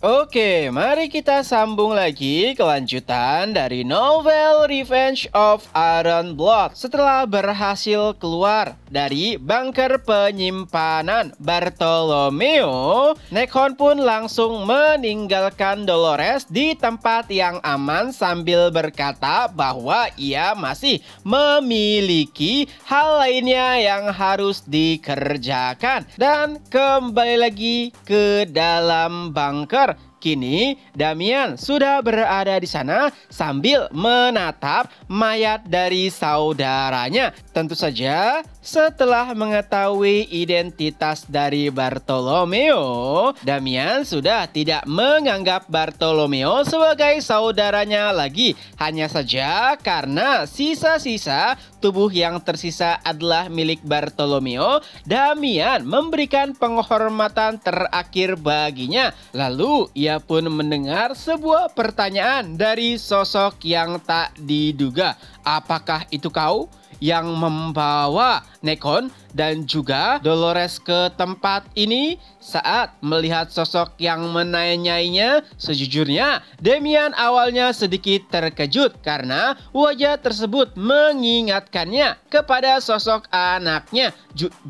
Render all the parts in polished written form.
Oke, mari kita sambung lagi kelanjutan dari novel Revenge of Iron Blood. Setelah berhasil keluar dari bunker penyimpanan Bartolomeo, Nekhon pun langsung meninggalkan Dolores di tempat yang aman sambil berkata bahwa ia masih memiliki hal lainnya yang harus dikerjakan dan kembali lagi ke dalam bunker. Kini Damian sudah berada di sana sambil menatap mayat dari saudaranya. Tentu saja setelah mengetahui identitas dari Bartolomeo, Damian sudah tidak menganggap Bartolomeo sebagai saudaranya lagi. Hanya saja karena sisa-sisa tubuh yang tersisa adalah milik Bartolomeo, Damian memberikan penghormatan terakhir baginya. Lalu ia pun mendengar sebuah pertanyaan dari sosok yang tak diduga. Apakah itu kau yang membawa Nekhon dan juga Dolores ke tempat ini? Saat melihat sosok yang menanyainya, sejujurnya Damian awalnya sedikit terkejut karena wajah tersebut mengingatkannya kepada sosok anaknya,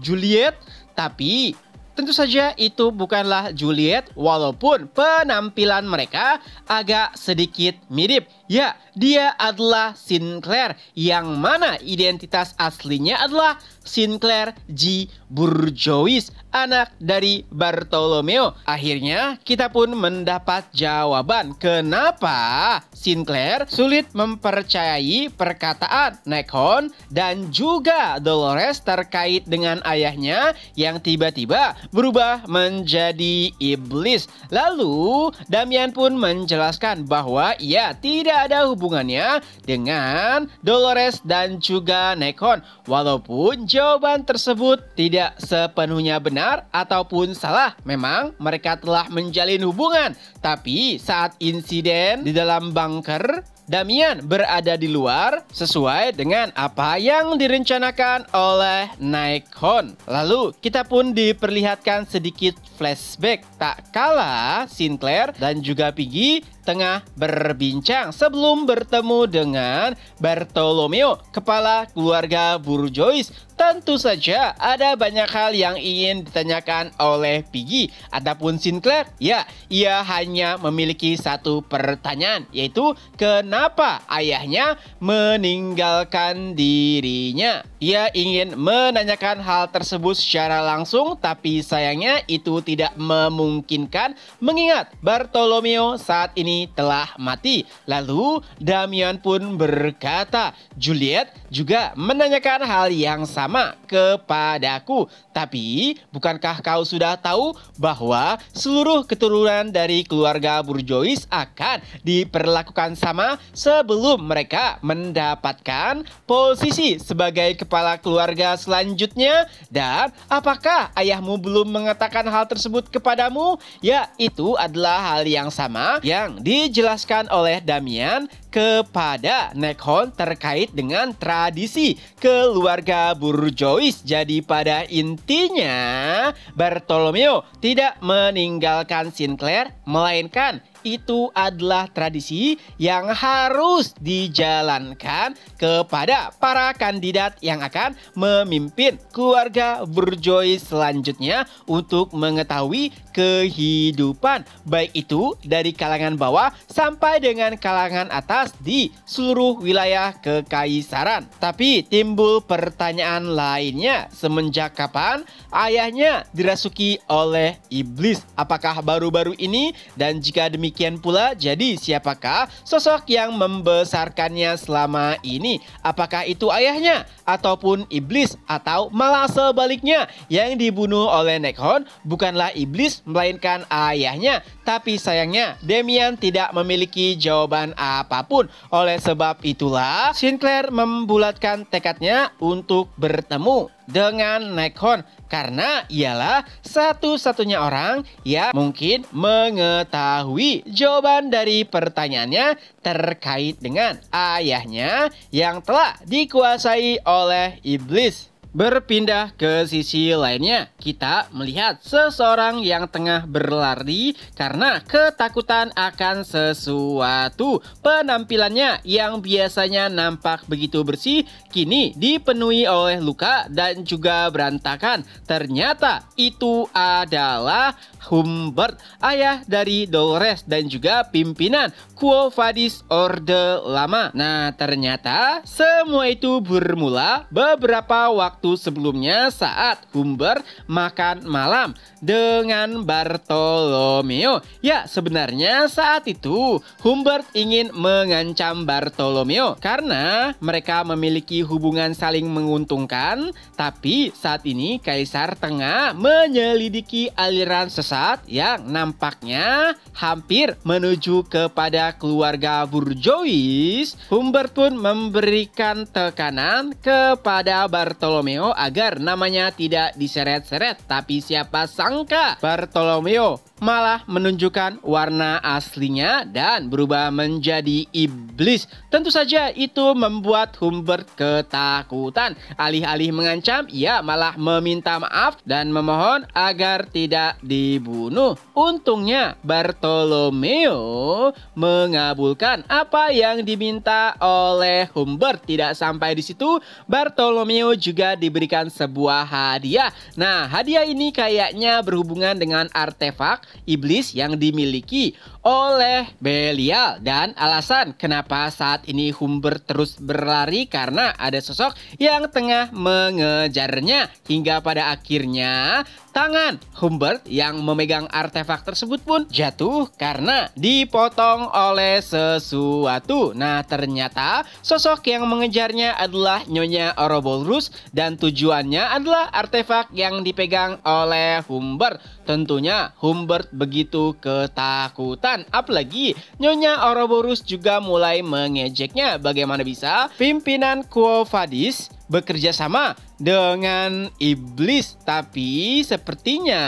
Juliet. Tapi tentu saja itu bukanlah Juliet walaupun penampilan mereka agak sedikit mirip. Ya, dia adalah Sinclair yang mana identitas aslinya adalah Sinclair G. Bourgeois, anak dari Bartolomeo. Akhirnya kita pun mendapat jawaban kenapa Sinclair sulit mempercayai perkataan Nekhon dan juga Dolores terkait dengan ayahnya yang tiba-tiba berubah menjadi iblis. Lalu Damian pun menjelaskan bahwa ia tidak ada hubungannya dengan Dolores dan juga Nekhon. Walaupun jawaban tersebut tidak sepenuhnya benar ataupun salah, memang mereka telah menjalin hubungan. Tapi saat insiden di dalam bunker, Damian berada di luar sesuai dengan apa yang direncanakan oleh Nekhon. Lalu kita pun diperlihatkan sedikit flashback tak kala Sinclair dan juga Piggy tengah berbincang sebelum bertemu dengan Bartolomeo, kepala keluarga Bourgeois. Tentu saja ada banyak hal yang ingin ditanyakan oleh Piggy. Adapun Sinclair, ya, ia hanya memiliki satu pertanyaan, yaitu kenapa ayahnya meninggalkan dirinya. Ia ingin menanyakan hal tersebut secara langsung, tapi sayangnya itu tidak memungkinkan mengingat Bartolomeo saat ini telah mati. Lalu Damian pun berkata, Juliet juga menanyakan hal yang sama kepadaku. Tapi bukankah kau sudah tahu bahwa seluruh keturunan dari keluarga Bourgeois akan diperlakukan sama sebelum mereka mendapatkan posisi sebagai kepala keluarga selanjutnya? Dan apakah ayahmu belum mengatakan hal tersebut kepadamu? Ya, itu adalah hal yang sama yang dijelaskan oleh Damian kepada Nekhon terkait dengan tradisi keluarga Bourgeois. Jadi pada intinya Bartolomeo tidak meninggalkan Sinclair, melainkan itu adalah tradisi yang harus dijalankan kepada para kandidat yang akan memimpin keluarga Bourgeois selanjutnya untuk mengetahui kehidupan, baik itu dari kalangan bawah sampai dengan kalangan atas di seluruh wilayah kekaisaran. Tapi timbul pertanyaan lainnya, semenjak kapan ayahnya dirasuki oleh iblis? Apakah baru-baru ini? Dan jika demikian pula, jadi siapakah sosok yang membesarkannya selama ini? Apakah itu ayahnya ataupun iblis, atau malah sebaliknya yang dibunuh oleh Nekhon bukanlah iblis melainkan ayahnya? Tapi sayangnya Damian tidak memiliki jawaban apapun. Oleh sebab itulah Sinclair membulatkan tekadnya untuk bertemu dengan Nekhon karena ialah satu-satunya orang yang mungkin mengetahui jawaban dari pertanyaannya terkait dengan ayahnya yang telah dikuasai oleh iblis. Berpindah ke sisi lainnya, kita melihat seseorang yang tengah berlari karena ketakutan akan sesuatu. Penampilannya yang biasanya nampak begitu bersih, kini dipenuhi oleh luka dan juga berantakan. Ternyata itu adalah Humbert, ayah dari Dolores dan juga pimpinan Quo Vadis Orde Lama. Nah, ternyata semua itu bermula beberapa waktu sebelumnya saat Humbert makan malam dengan Bartolomeo. Ya, sebenarnya saat itu Humbert ingin mengancam Bartolomeo karena mereka memiliki hubungan saling menguntungkan, tapi saat ini Kaisar tengah menyelidiki aliran sesat yang nampaknya hampir menuju kepada keluarga Bourgeois. Humbert pun memberikan tekanan kepada Bartolomeo agar namanya tidak diseret-seret, tapi siapa sangka Bartolomeo malah menunjukkan warna aslinya dan berubah menjadi iblis. Tentu saja itu membuat Humbert ketakutan. Alih-alih mengancam, ia malah meminta maaf dan memohon agar tidak dibunuh. Untungnya Bartolomeo mengabulkan apa yang diminta oleh Humbert. Tidak sampai di situ, Bartolomeo juga diberikan sebuah hadiah. Nah, hadiah ini kayaknya berhubungan dengan artefak iblis yang dimiliki oleh Belial, dan alasan kenapa saat ini Humbert terus berlari karena ada sosok yang tengah mengejarnya, hingga pada akhirnya tangan Humbert yang memegang artefak tersebut pun jatuh karena dipotong oleh sesuatu. Nah, ternyata sosok yang mengejarnya adalah Nyonya Ouroboros dan tujuannya adalah artefak yang dipegang oleh Humbert. Tentunya Humbert begitu ketakutan. Apalagi Nyonya Ouroboros juga mulai mengejeknya. Bagaimana bisa pimpinan Quo Vadis bekerja sama dengan iblis? Tapi sepertinya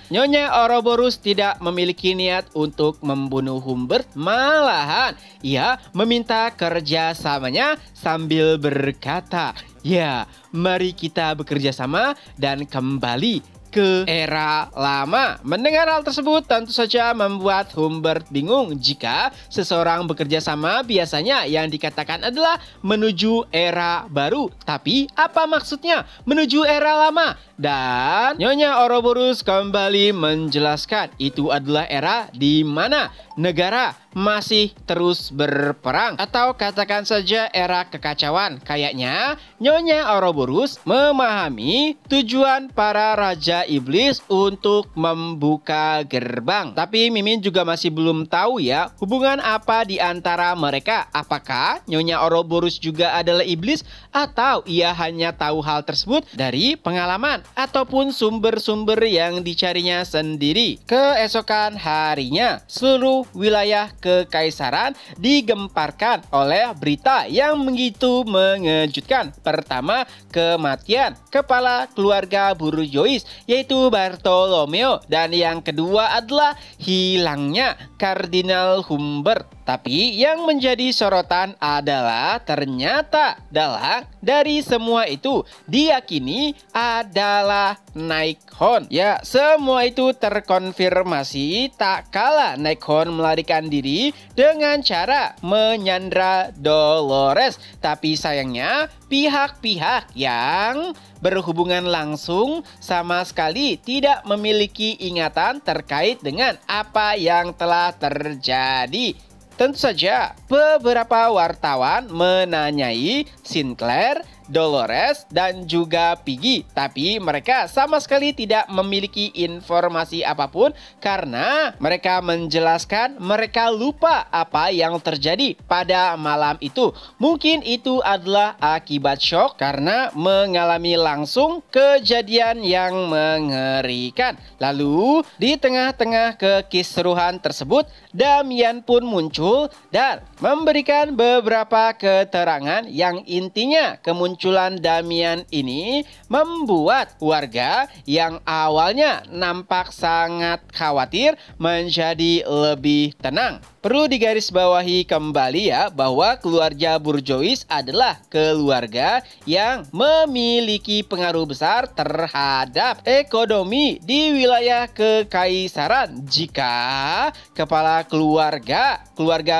Nyonya Ouroboros tidak memiliki niat untuk membunuh Humbert. Malahan ia meminta kerjasamanya sambil berkata, "Ya, mari kita bekerja sama dan kembali ke era lama." Mendengar hal tersebut tentu saja membuat Humbert bingung. Jika seseorang bekerja sama, biasanya yang dikatakan adalah menuju era baru. Tapi apa maksudnya menuju era lama? Dan Nyonya Ouroboros kembali menjelaskan itu adalah era di mana negara masih terus berperang, atau katakan saja era kekacauan. Kayaknya Nyonya Ouroboros memahami tujuan para raja iblis untuk membuka gerbang. Tapi Mimin juga masih belum tahu ya hubungan apa di antara mereka. Apakah Nyonya Ouroboros juga adalah iblis, atau ia hanya tahu hal tersebut dari pengalaman ataupun sumber-sumber yang dicarinya sendiri. Keesokan harinya, seluruh wilayah kekaisaran digemparkan oleh berita yang begitu mengejutkan. Pertama, kematian kepala keluarga Bourgeois, yaitu Bartolomeo, dan yang kedua adalah hilangnya Kardinal Humbert. Tapi yang menjadi sorotan adalah ternyata dari semua itu diyakini adalah Naikhon. Ya, semua itu terkonfirmasi tak kala Naikhon melarikan diri dengan cara menyandra Dolores. Tapi sayangnya pihak-pihak yang berhubungan langsung sama sekali tidak memiliki ingatan terkait dengan apa yang telah terjadi. Tentu saja beberapa wartawan menanyai Sinclair, Dolores, dan juga Piggy, tapi mereka sama sekali tidak memiliki informasi apapun karena mereka menjelaskan mereka lupa apa yang terjadi pada malam itu. Mungkin itu adalah akibat shock karena mengalami langsung kejadian yang mengerikan. Lalu di tengah-tengah kekisruhan tersebut, Damian pun muncul dan memberikan beberapa keterangan yang intinya kemunculan Damian ini membuat warga yang awalnya nampak sangat khawatir menjadi lebih tenang. Perlu digarisbawahi kembali ya bahwa keluarga Bourgeois adalah keluarga yang memiliki pengaruh besar terhadap ekonomi di wilayah kekaisaran. Jika kepala keluarga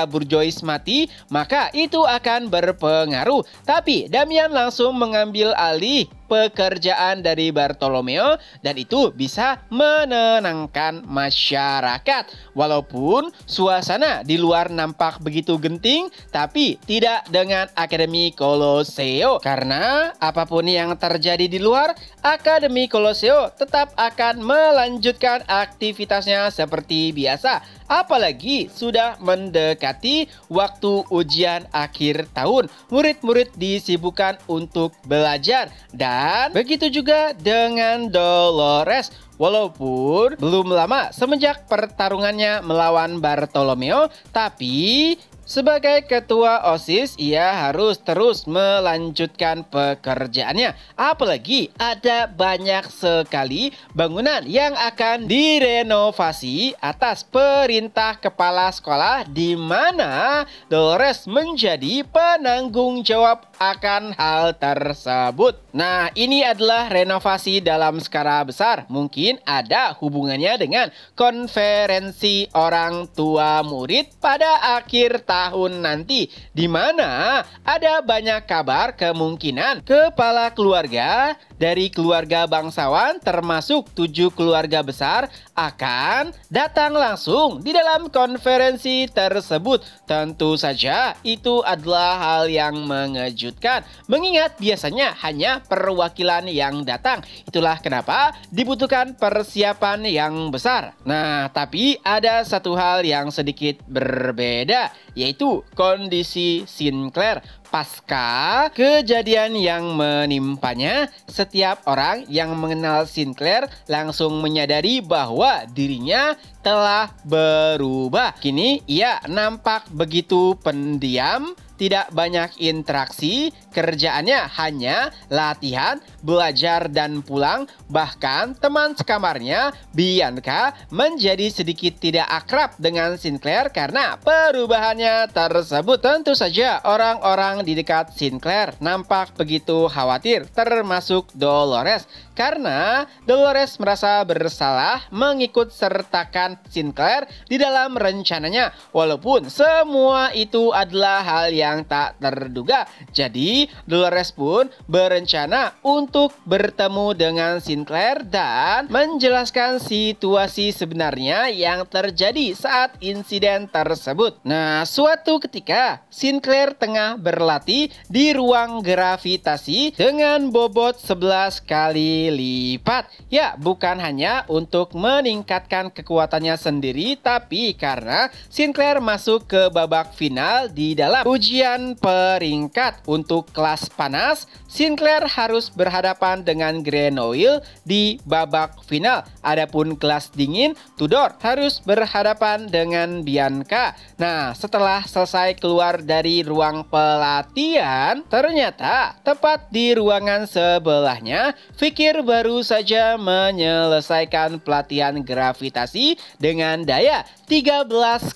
Bourgeois mati, maka itu akan berpengaruh. Tapi Damian langsung mengambil alih pekerjaan dari Bartolomeo dan itu bisa menenangkan masyarakat. Walaupun suasana di luar nampak begitu genting, tapi tidak dengan Akademi Colosseo. Karena apapun yang terjadi di luar, Akademi Colosseo tetap akan melanjutkan aktivitasnya seperti biasa. Apalagi sudah mendekati waktu ujian akhir tahun. Murid-murid disibukkan untuk belajar. Dan begitu juga dengan Dolores. Walaupun belum lama semenjak pertarungannya melawan Bartolomeo, tapi sebagai ketua OSIS, ia harus terus melanjutkan pekerjaannya. Apalagi ada banyak sekali bangunan yang akan direnovasi atas perintah kepala sekolah, di mana Dolores menjadi penanggung jawab akan hal tersebut. Nah, ini adalah renovasi dalam skala besar. Mungkin ada hubungannya dengan konferensi orang tua murid pada akhir tahun nanti, di mana ada banyak kabar kemungkinan kepala keluarga dari keluarga bangsawan termasuk 7 keluarga besar akan datang langsung di dalam konferensi tersebut. Tentu saja itu adalah hal yang mengejutkan, mengingat biasanya hanya perwakilan yang datang. Itulah kenapa dibutuhkan persiapan yang besar. Nah, tapi ada satu hal yang sedikit berbeda, yaitu kondisi Sinclair. Pasca kejadian yang menimpanya, setiap orang yang mengenal Sinclair langsung menyadari bahwa dirinya telah berubah. Kini ia nampak begitu pendiam, tidak banyak interaksi, kerjaannya hanya latihan, belajar, dan pulang. Bahkan teman sekamarnya, Bianca, menjadi sedikit tidak akrab dengan Sinclair karena perubahannya tersebut. Tentu saja orang-orang di dekat Sinclair nampak begitu khawatir, termasuk Dolores, karena Dolores merasa bersalah mengikut sertakan Sinclair di dalam rencananya, walaupun semua itu adalah hal yang tak terduga. Jadi Dolores pun berencana untuk bertemu dengan Sinclair dan menjelaskan situasi sebenarnya yang terjadi saat insiden tersebut. Nah, suatu ketika Sinclair tengah berlatih di ruang gravitasi dengan bobot 11 kali lipat. Ya, bukan hanya untuk meningkatkan kekuatannya sendiri, tapi karena Sinclair masuk ke babak final di dalam ujian peringkat. Untuk kelas panas, Sinclair harus berhadapan dengan Grenoil di babak final. Adapun kelas dingin, Tudor harus berhadapan dengan Bianca. Nah, setelah selesai keluar dari ruang pelatihan, ternyata tepat di ruangan sebelahnya, Fikir baru saja menyelesaikan pelatihan gravitasi dengan daya 13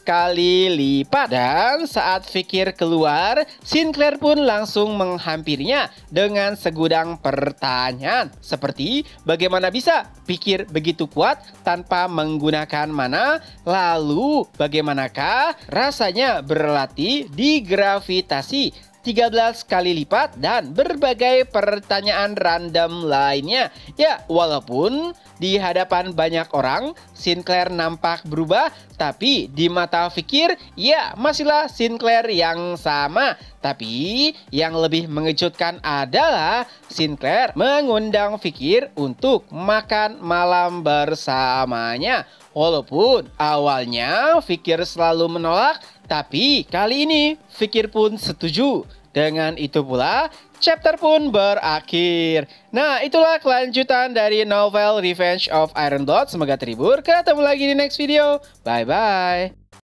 kali lipat. Dan saat Fikir keluar, Sinclair pun langsung menghampirinya dengan segudang pertanyaan. Seperti bagaimana bisa Fikir begitu kuat tanpa menggunakan mana? Lalu bagaimanakah rasanya berlatih di gravitasi 13 kali lipat, dan berbagai pertanyaan random lainnya. Ya, walaupun di hadapan banyak orang Sinclair nampak berubah, tapi di mata Fikir, ya masihlah Sinclair yang sama. Tapi yang lebih mengejutkan adalah Sinclair mengundang Fikir untuk makan malam bersamanya. Walaupun awalnya Fikir selalu menolak, tapi kali ini Fikir pun setuju. Dengan itu pula, chapter pun berakhir. Nah, itulah kelanjutan dari novel Revenge of Ironblood. Semoga terhibur. Ketemu lagi di next video. Bye-bye.